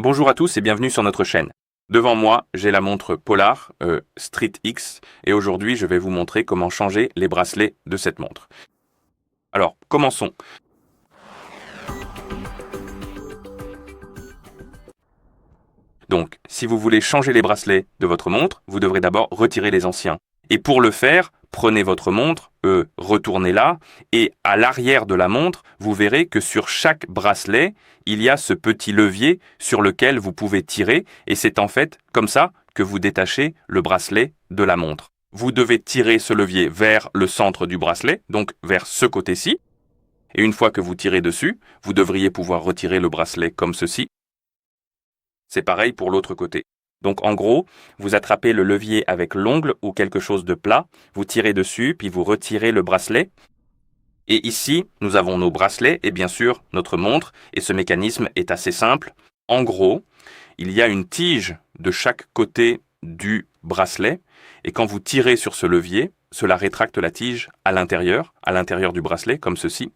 Bonjour à tous et bienvenue sur notre chaîne. Devant moi, j'ai la montre Polar Street X et aujourd'hui je vais vous montrer comment changer les bracelets de cette montre. Alors, commençons. Donc, si vous voulez changer les bracelets de votre montre, vous devrez d'abord retirer les anciens. Et pour le faire, prenez votre montre, retournez-la, et à l'arrière de la montre, vous verrez que sur chaque bracelet, il y a ce petit levier sur lequel vous pouvez tirer, et c'est en fait comme ça que vous détachez le bracelet de la montre. Vous devez tirer ce levier vers le centre du bracelet, donc vers ce côté-ci, et une fois que vous tirez dessus, vous devriez pouvoir retirer le bracelet comme ceci. C'est pareil pour l'autre côté. Donc en gros, vous attrapez le levier avec l'ongle ou quelque chose de plat, vous tirez dessus, puis vous retirez le bracelet. Et ici, nous avons nos bracelets et bien sûr notre montre, et ce mécanisme est assez simple. En gros, il y a une tige de chaque côté du bracelet, et quand vous tirez sur ce levier, cela rétracte la tige à l'intérieur du bracelet, comme ceci.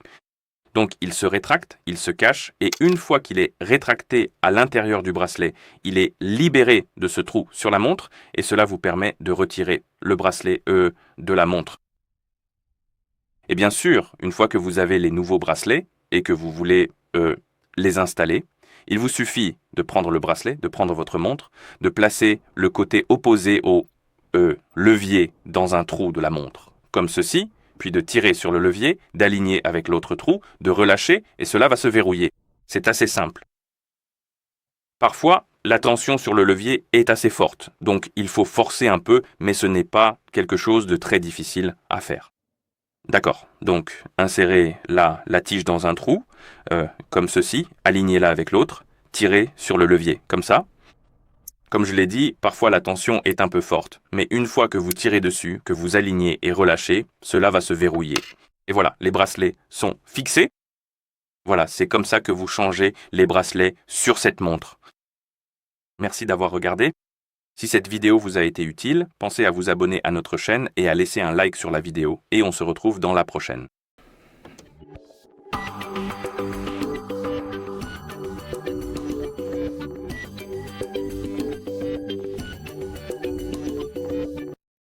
Donc il se rétracte, il se cache, et une fois qu'il est rétracté à l'intérieur du bracelet, il est libéré de ce trou sur la montre, et cela vous permet de retirer le bracelet de la montre. Et bien sûr, une fois que vous avez les nouveaux bracelets, et que vous voulez les installer, il vous suffit de prendre le bracelet, de prendre votre montre, de placer le côté opposé au levier dans un trou de la montre, comme ceci, puis de tirer sur le levier, d'aligner avec l'autre trou, de relâcher, et cela va se verrouiller. C'est assez simple. Parfois, la tension sur le levier est assez forte, donc il faut forcer un peu, mais ce n'est pas quelque chose de très difficile à faire. D'accord, donc insérez la tige dans un trou, comme ceci, alignez-la avec l'autre, tirez sur le levier, comme ça. Comme je l'ai dit, parfois la tension est un peu forte, mais une fois que vous tirez dessus, que vous alignez et relâchez, cela va se verrouiller. Et voilà, les bracelets sont fixés. Voilà, c'est comme ça que vous changez les bracelets sur cette montre. Merci d'avoir regardé. Si cette vidéo vous a été utile, pensez à vous abonner à notre chaîne et à laisser un like sur la vidéo, et on se retrouve dans la prochaine.